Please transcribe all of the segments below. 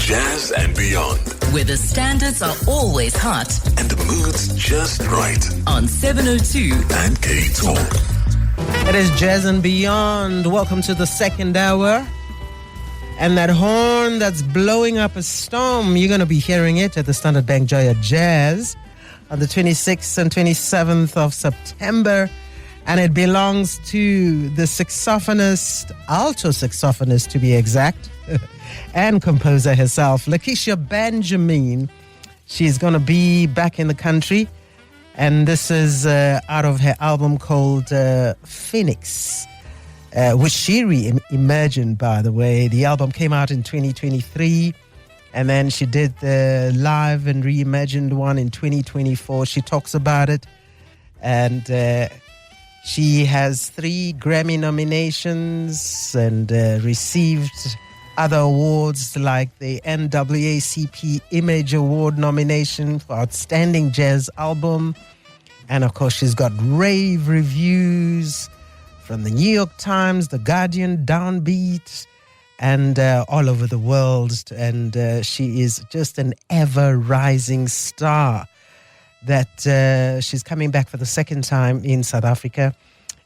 Jazz and beyond. Where the standards are always hot and the mood's just right. On 702 and CapeTalk. It is Jazz and Beyond. Welcome to the second hour. And that horn that's blowing up a storm, you're going to be hearing it at the Standard Bank Joya Jazz on the 26th and 27th of September. And it belongs to the saxophonist, alto saxophonist to be exact, and composer herself, Lakecia Benjamin. She's going to be back in the country. And this is out of her album called Phoenix, which she reimagined, by the way. The album came out in 2023. And then she did the live and reimagined one in 2024. She talks about it. And she has 3 Grammy nominations and received other awards like the NAACP Image Award nomination for Outstanding Jazz Album. And of course, she's got rave reviews from the New York Times, The Guardian, Downbeat, and all over the world. And she is just an ever-rising star that she's coming back for the second time in South Africa,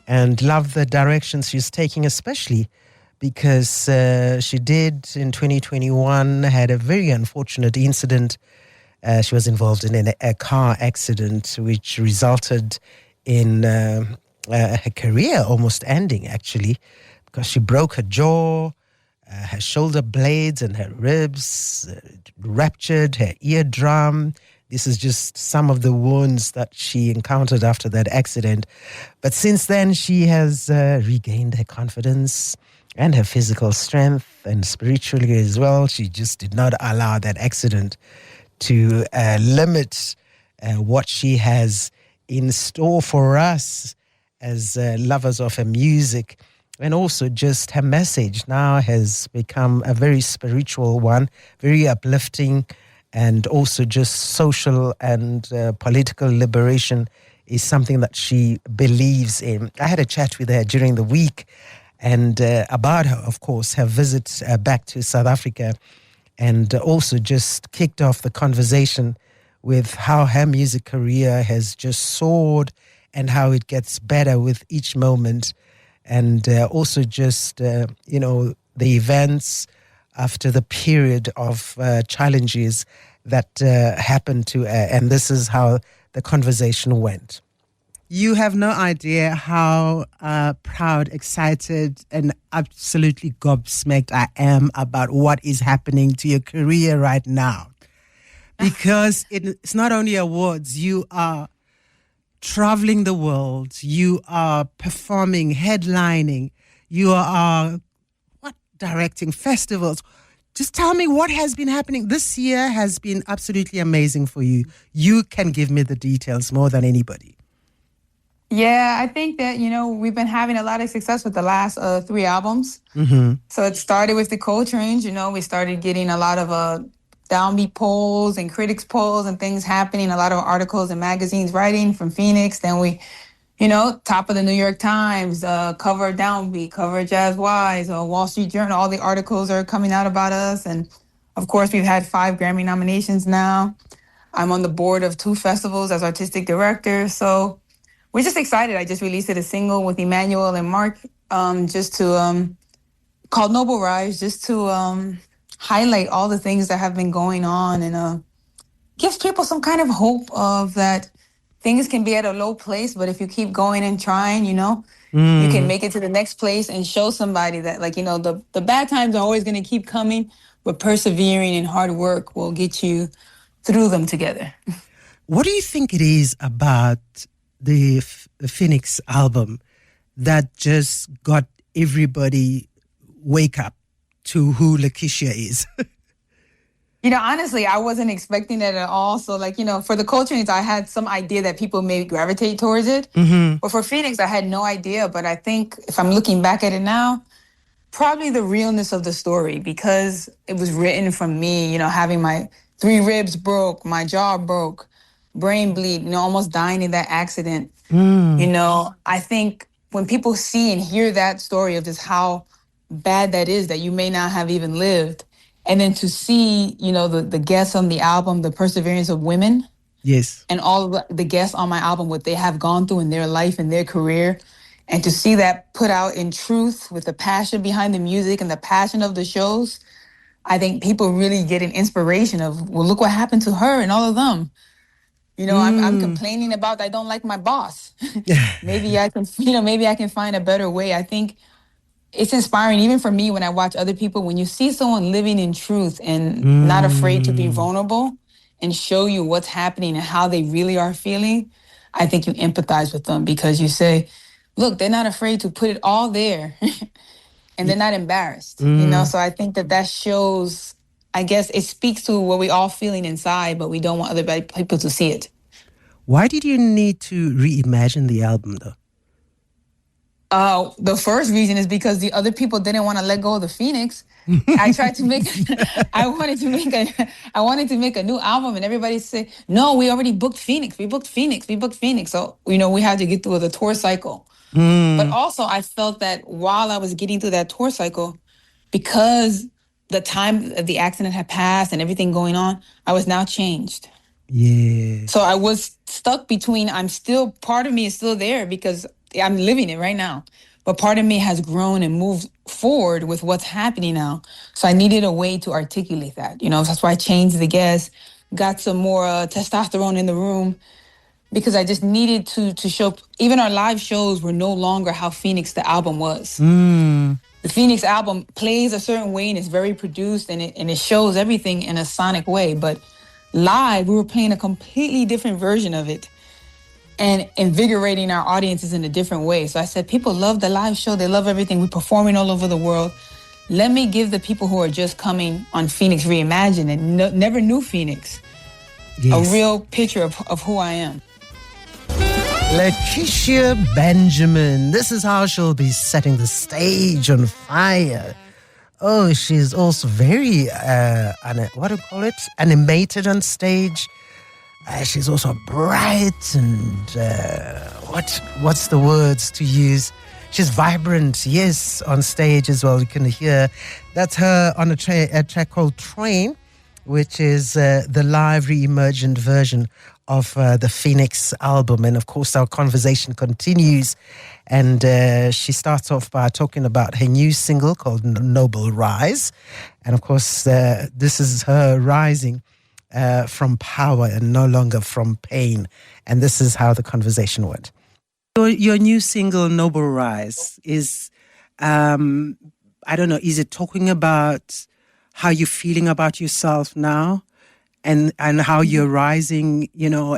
and love the direction she's taking, especially because she did in 2021 had a very unfortunate incident. She was involved in a car accident which resulted in her career almost ending, actually, because she broke her jaw, her shoulder blades and her ribs, ruptured her eardrum. This is just some of the wounds that she encountered after that accident. But since then, she has regained her confidence and her physical strength, and spiritually as well. She just did not allow that accident to limit what she has in store for us as lovers of her music. And also just her message now has become a very spiritual one, very uplifting, and also just social and political liberation is something that she believes in. I had a chat with her during the week and about her, of course, her visit back to South Africa, and also just kicked off the conversation with how her music career has just soared and how it gets better with each moment. And also just, the events after the period of challenges that happened to her. And this is how the conversation went. You have no idea how proud, excited, and absolutely gobsmacked I am about what is happening to your career right now. Because it's not only awards, you are traveling the world, you are performing, headlining, you are directing festivals. Just tell me what has been happening. This year has been absolutely amazing for you. You can give me the details more than anybody. Yeah, I think that, we've been having a lot of success with the last 3 albums. Mm-hmm. So it started with the Coltrane's, we started getting a lot of downbeat polls and critics polls and things happening, a lot of articles and magazines writing from Phoenix. Then we, top of the New York Times, cover Downbeat, cover Jazz Wise, Wall Street Journal, all the articles are coming out about us. And of course, we've had 5 Grammy nominations now. I'm on the board of 2 festivals as artistic director. So we're just excited. I just released a single with Emmanuel and Mark, just to, called Noble Rise, just to highlight all the things that have been going on and gives people some kind of hope of that things can be at a low place, but if you keep going and trying, you can make it to the next place and show somebody that, the bad times are always going to keep coming, but persevering and hard work will get you through them together. What do you think it is about the Phoenix album that just got everybody wake up to who Lakecia is? Honestly, I wasn't expecting that at all. So, for the Coltrane's, I had some idea that people may gravitate towards it. Mm-hmm. But for Phoenix, I had no idea. But I think if I'm looking back at it now, probably the realness of the story, because it was written from me, having my 3 ribs broke, my jaw broke, brain bleed, almost dying in that accident. I think when people see and hear that story of just how bad that is, that you may not have even lived, And then to see, the guests on the album, the perseverance of women, Yes. and all of the guests on my album, what they have gone through in their life and their career, and to see that put out in truth with the passion behind the music and the passion of the shows, I think people really get an inspiration of, well, look what happened to her and all of them. I'm complaining about I don't like my boss. Maybe I can find a better way. I think it's inspiring even for me when I watch other people. When you see someone living in truth and not afraid to be vulnerable and show you what's happening and how they really are feeling, I think you empathize with them because you say, look, they're not afraid to put it all there and they're not embarrassed. So I think that shows, I guess it speaks to what we all feeling inside, but we don't want other people to see it. Why did you need to reimagine the album though? The first reason is because the other people didn't want to let go of the Phoenix. I wanted to make a new album, and everybody said, no, we already booked Phoenix. We booked Phoenix. So, we had to get through the tour cycle. But also I felt that while I was getting through that tour cycle, because the time of the accident had passed and everything going on, I was now changed. Yeah. So I was stuck between, part of me is still there because I'm living it right now. But part of me has grown and moved forward with what's happening now. So I needed a way to articulate that. That's why I changed the guests, got some more testosterone in the room, because I just needed to show, even our live shows were no longer how Phoenix, the album was. The Phoenix album plays a certain way and it's very produced and it shows everything in a sonic way. But live, we were playing a completely different version of it and invigorating our audiences in a different way. So I said, people love the live show. They love everything. We're performing all over the world. Let me give the people who are just coming on Phoenix Reimagined and never knew Phoenix a real picture of who I am. Lakecia Benjamin. This is how she'll be setting the stage on fire. Oh, she's also very, animated on stage. She's also bright and, what's the words to use? She's vibrant, yes, on stage as well. You can hear. That's her on a track called Train, which is the live reimagined version of the Phoenix album. And of course, our conversation continues. And she starts off by talking about her new single called Noble Rise. And of course, this is her rising from power and no longer from pain. And this is how the conversation went. Your new single, Noble Rise, is, is it talking about how you're feeling about yourself now and how you're rising,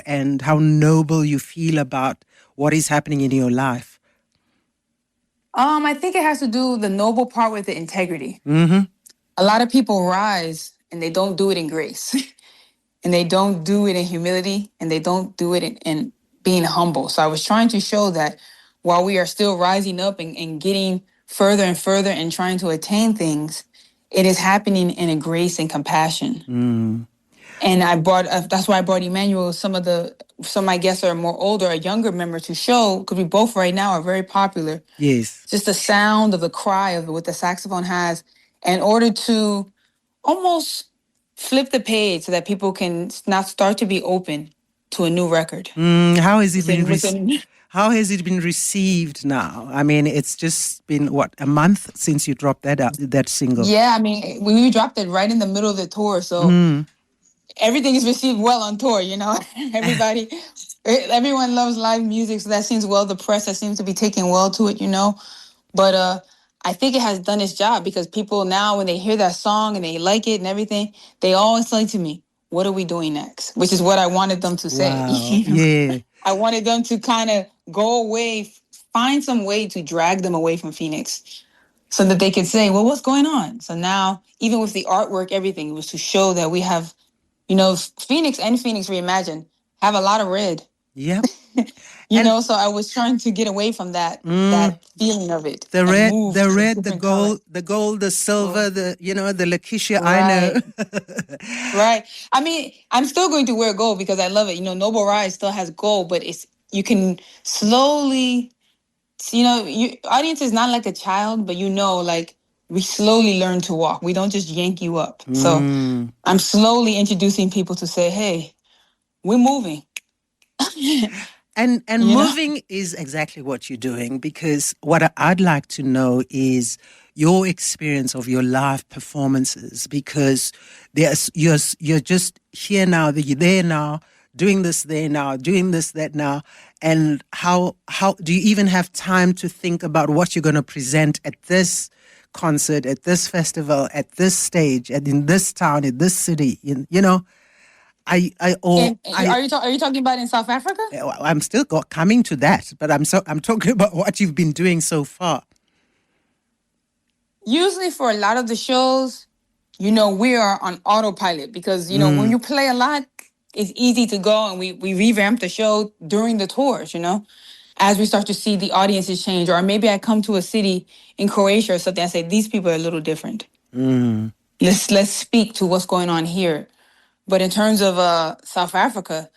and how noble you feel about what is happening in your life? I think it has to do the noble part with the integrity. Mm-hmm. A lot of people rise and they don't do it in grace. And they don't do it in humility, and they don't do it in being humble. So I was trying to show that while we are still rising up and getting further and further and trying to attain things, it is happening in a grace and compassion. And that's why I brought Emmanuel. Some of my guests are more older, a younger member to show, because we both right now are very popular. Yes. Just the sound of the cry of what the saxophone has in order to almost flip the page so that people can now start to be open to a new record. How has it been received now? I mean, it's just been, a month since you dropped that single? Yeah, I mean, we dropped it right in the middle of the tour, so everything is received well on tour, Everyone loves live music, so that seems well. The press that seems to be taking well to it, But I think it has done its job because people now, when they hear that song and they like it and everything, they always say to me, what are we doing next? Which is what I wanted them to say. Wow. Yeah. I wanted them to kind of go away, find some way to drag them away from Phoenix so that they could say, well, what's going on? So now, even with the artwork, everything, it was to show that we have, Phoenix and Phoenix Reimagined have a lot of red. Yeah. So I was trying to get away from that feeling of it. The red, the gold, the silver, the Lakecia, right. I know. Right. I mean, I'm still going to wear gold because I love it. Noble Rise still has gold, but you can slowly, audience is not like a child, but like we slowly learn to walk. We don't just yank you up. So I'm slowly introducing people to say, hey, we're moving. And You know? moving is exactly what you're doing, because what I'd like to know is your experience of your live performances, because you're just here now, that you're there now, doing this there now, doing this that now, and how do you even have time to think about what you're going to present at this concert, at this festival, at this stage, and in this town, in this city, you know? Are you talking about in South Africa? I'm still coming to that, but I'm talking about what you've been doing so far. Usually for a lot of the shows, you know, we are on autopilot because, you know, when you play a lot, it's easy to go, and we revamp the show during the tours, you know, as we start to see the audiences change. Or maybe I come to a city in Croatia or something, I say, these people are a little different. Let's speak to what's going on here. But in terms of South Africa,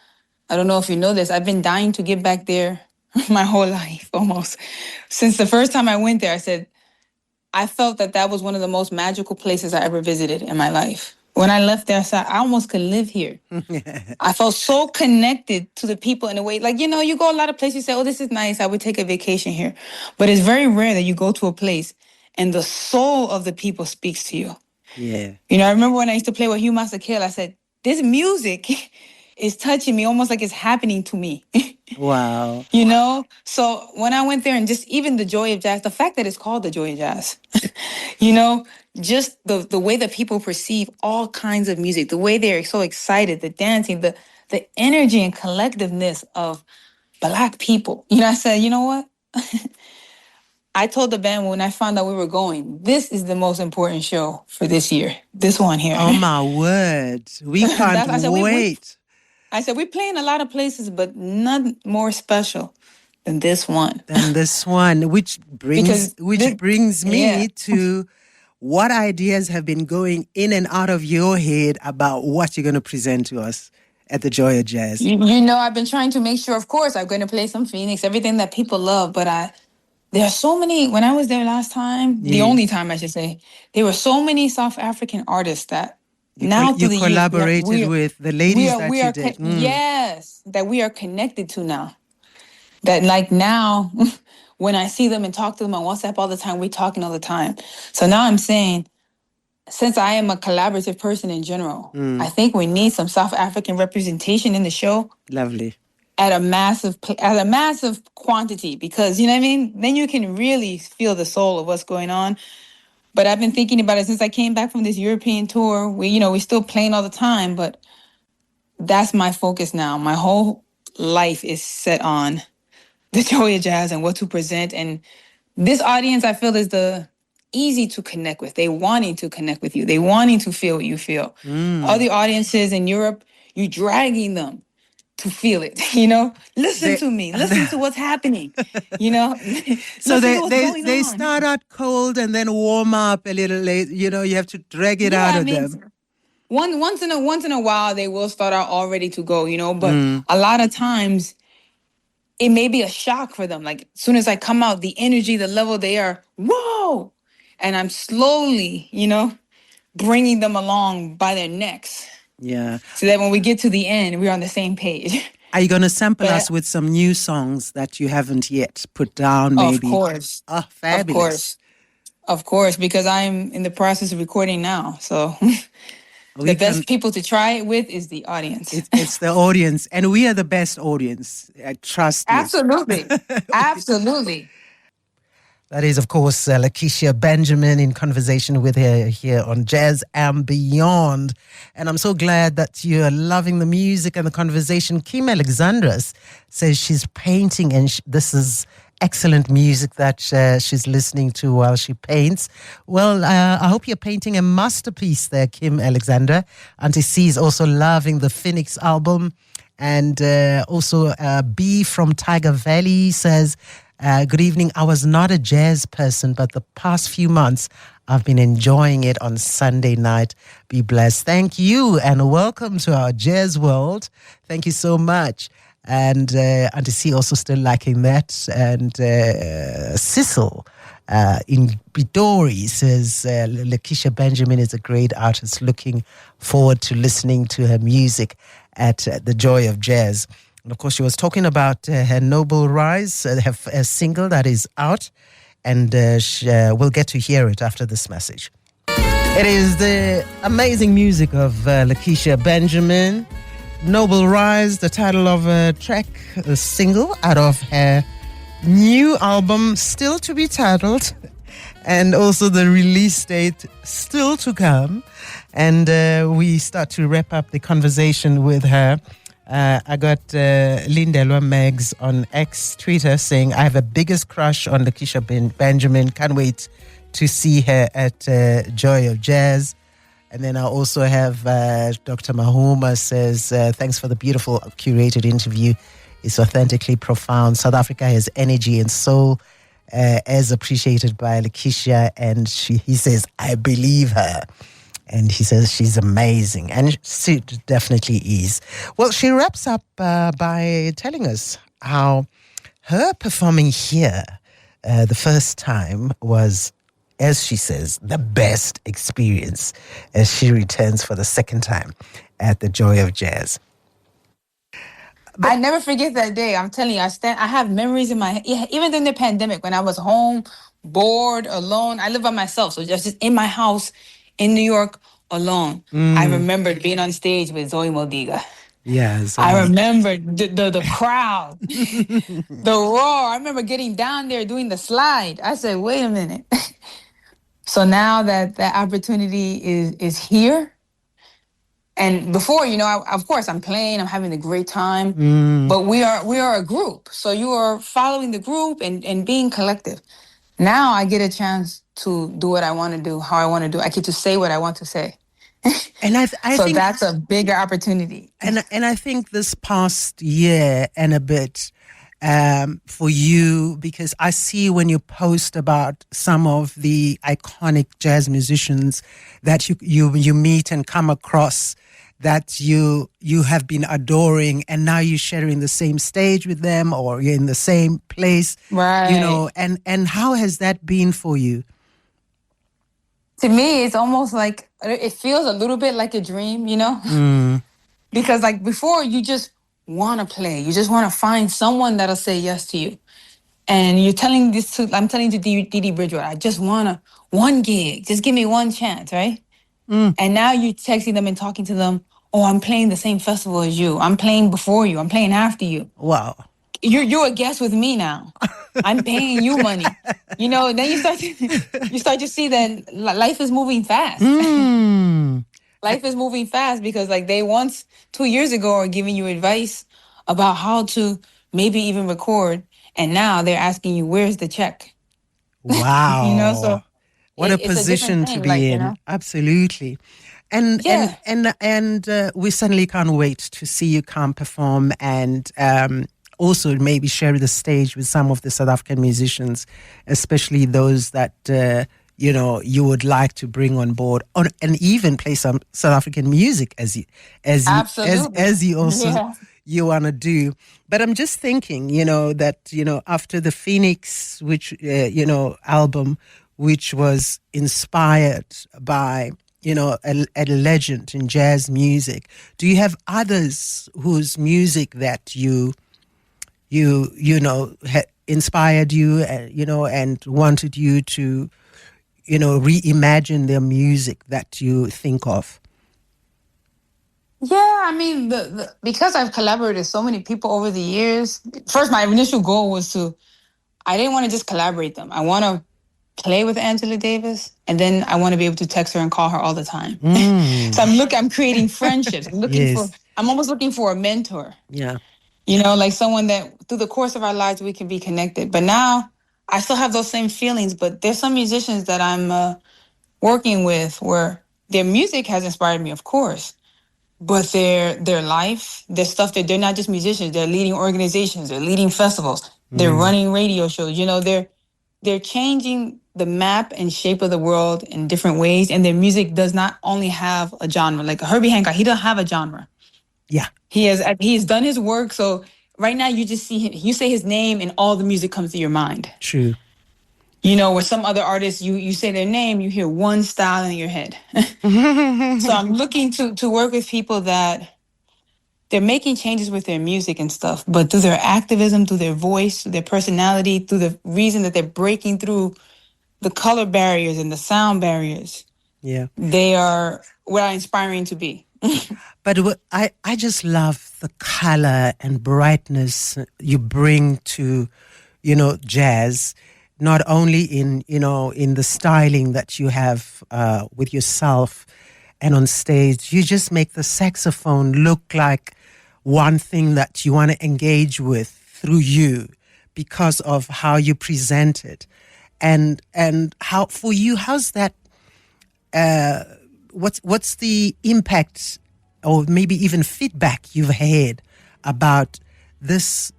I don't know if you know this, I've been dying to get back there my whole life, almost. Since the first time I went there, I said, I felt that was one of the most magical places I ever visited in my life. When I left there, I said, I almost could live here. I felt so connected to the people in a way. Like, you know, you go a lot of places, you say, oh, this is nice, I would take a vacation here. But it's very rare that you go to a place and the soul of the people speaks to you. Yeah. You know, I remember when I used to play with Hugh Masekela, I said, this music is touching me almost like it's happening to me. Wow. You know? So when I went there, and just even the joy of jazz, the fact that it's called the joy of jazz, you know, just the way that people perceive all kinds of music, the way they're so excited, the dancing, the energy and collectiveness of Black people. You know, I said, you know what? I told the band when I found out we were going, this is the most important show for this year. This one here. Oh, my word. We can't wait. I said, we're playing a lot of places, but none more special than this one. Which brings me to what ideas have been going in and out of your head about what you're going to present to us at the Joy of Jazz. You know, I've been trying to make sure, of course, I'm going to play some Phoenix, everything that people love, but there are so many, when I was there last time, the only time I should say, there were so many South African artists that you collaborated with the ladies that you did. Yes, that we are connected to now. That like now, when I see them and talk to them on WhatsApp all the time, we're talking all the time. So now I'm saying, since I am a collaborative person in general, I think we need some South African representation in the show. Lovely. At a massive quantity, because, you know what I mean? Then you can really feel the soul of what's going on. But I've been thinking about it since I came back from this European tour. We're still playing all the time, but that's my focus now. My whole life is set on the Joy of Jazz and what to present. And this audience, I feel, is the easy to connect with. They wanting to connect with you. They wanting to feel what you feel. Other audiences in Europe, you dragging them to feel it, you know? Listen to me. Listen to what's happening, you know? So they start out cold and then warm up a little late. You know, you have to drag it out of them. Once in a while, they will start out all ready to go, you know? But a lot of times, it may be a shock for them. Like, as soon as I come out, the energy, the level, they are, whoa! And I'm slowly, you know, bringing them along by their necks. Yeah. So that when we get to the end, we're on the same page. Are you going to sample us with some new songs that you haven't yet put down, maybe? Of course. Oh, fabulous. Of course, because I'm in the process of recording now. So the best people to try it with is the audience. It's the audience. And we are the best audience. Trust me. Absolutely. Absolutely. That is, of course, Lakecia Benjamin in conversation with her here on Jazz and Beyond. And I'm so glad that you're loving the music and the conversation. Kim Alexandras says she's painting, and this is excellent music that she's listening to while she paints. Well, I hope you're painting a masterpiece there, Kim Alexandra. Auntie C is also loving the Phoenix album. And also B from Tiger Valley says, good evening. I was not a jazz person, but the past few months I've been enjoying it on Sunday night. Be blessed. Thank you and welcome to our jazz world. Thank you so much. And Auntie C also still liking that. And Cecil in Bidori says Lakecia Benjamin is a great artist. Looking forward to listening to her music at the Joy of Jazz. And of course, she was talking about her Noble Rise, her single that is out. And we'll get to hear it after this message. It is the amazing music of Lakecia Benjamin. Noble Rise, the title of a track, a single out of her new album, still to be titled, and also the release date still to come. And we start to wrap up the conversation with her. I got Lindelwa Megs on X Twitter saying, I have a biggest crush on Lakecia Benjamin. Can't wait to see her at Joy of Jazz. And then I also have Dr. Mahuma says, thanks for the beautiful curated interview. It's authentically profound. South Africa has energy and soul as appreciated by Lakecia. And he says, I believe her. And he says she's amazing. And she definitely is. Well, she wraps up by telling us how her performing here the first time was, as she says, the best experience as she returns for the second time at the Joy of Jazz. I never forget that day. I'm telling you, I have memories in my, even during the pandemic when I was home, bored, alone. I live by myself, so just in my house in New York alone. I remember being on stage with Zoe Modiga. Yes. I remember the crowd, the roar. I remember getting down there doing the slide. I said, wait a minute. So now that opportunity is here, and before, of course, I'm playing, I'm having a great time, but we are a group. So you are following the group and being collective. Now I get a chance to do what I want to do, how I want to do. I get to say what I want to say. And I so think that's a bigger opportunity. And I think this past year and a bit for you, because I see when you post about some of the iconic jazz musicians that you meet and come across that you have been adoring, and now you're sharing the same stage with them or you're in the same place, right? And how has that been for you? To me, it's almost like, it feels a little bit like a dream, Because like before, you just want to play. You just want to find someone that'll say yes to you. And I'm telling to Dee Bridgewater, I just want one gig. Just give me one chance, right? And now you're texting them and talking to them. Oh, I'm playing the same festival as you. I'm playing before you. I'm playing after you. Wow. You're a guest with me now. I'm paying you money. Then you start to see that life is moving fast. Life is moving fast because like they once 2 years ago are giving you advice about how to maybe even record, and now they're asking you, where's the check? Wow. So what a position to be in. Absolutely. And we certainly can't wait to see you come perform and also maybe share the stage with some of the South African musicians, especially those that you would like to bring on board, and even play some South African music as you also you want to do. But I'm just thinking, that after the Phoenix, which album, which was inspired by a legend in jazz music, do you have others whose music that you inspired you, and wanted you to, reimagine their music that you think of? Yeah, I mean, because I've collaborated with so many people over the years, first, my initial goal was I didn't want to just collaborate them. I want to play with Angela Davis, and then I want to be able to text her and call her all the time. So I'm creating friendships. I'm almost looking for a mentor. Yeah. Like someone that through the course of our lives, we can be connected. But now I still have those same feelings, but there's some musicians that I'm working with where their music has inspired me, of course, but their life, their stuff, they're not just musicians, they're leading organizations, they're leading festivals, they're running radio shows, they're changing the map and shape of the world in different ways, and their music does not only have a genre. Like Herbie Hancock, he doesn't have a genre. Yeah. He's done his work, so right now you just see him, you say his name and all the music comes to your mind. True. You know, with some other artists, you say their name, you hear one style in your head. So I'm looking to work with people that they're making changes with their music and stuff, but through their activism, through their voice, through their personality, through the reason that they're breaking through the color barriers and the sound barriers. Yeah. They are what I'm inspiring to be. But I just love the color and brightness you bring to, jazz, not only in the styling that you have with yourself and on stage. You just make the saxophone look like one thing that you want to engage with through you because of how you present it. And how, for you, how's that, what's the impact or maybe even feedback you've had about this,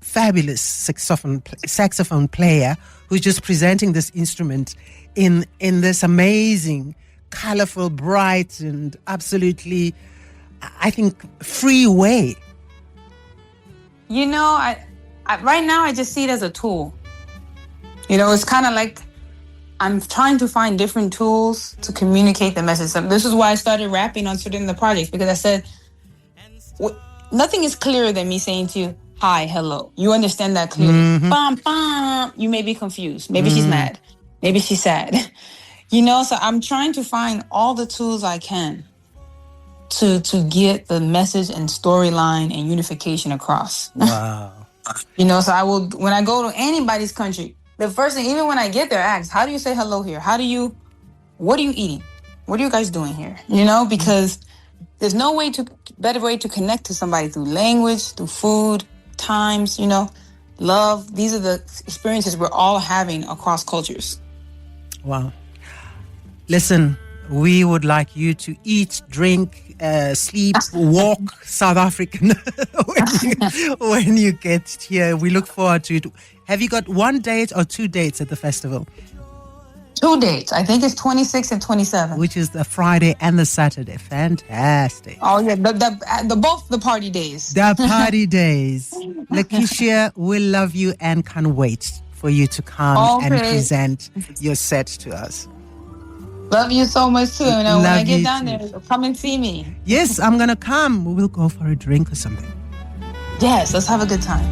fabulous saxophone player who's just presenting this instrument in this amazing, colorful, bright, and absolutely, I think, free way? I right now I just see it as a tool. It's kind of like I'm trying to find different tools to communicate the message. So this is why I started rapping on certain of the projects, because I said, nothing is clearer than me saying to you, hi, hello. You understand that clearly. Mm-hmm. Bum, bum. You may be confused. Maybe she's mad. Maybe she's sad. So I'm trying to find all the tools I can to get the message and storyline and unification across. Wow. So I will, when I go to anybody's country, the first thing, even when I get there, I ask, how do you say hello here? What are you eating? What are you guys doing here? Because there's no better way to connect to somebody through language, through food, times, love. These are the experiences we're all having across cultures. Wow. Listen, we would like you to eat, drink, sleep, walk South African when you get here. We look forward to it. Have you got one date or two dates at the festival? 2 dates. I think it's 26 and 27. Which is the Friday and the Saturday. Fantastic. Oh yeah, the both the party days. The party days. Lakecia, we love you and can't wait for you to come and present your set to us. Love you so much too. When I get down there, come and see me. Yes, I'm gonna come. We'll go for a drink or something. Yes, let's have a good time.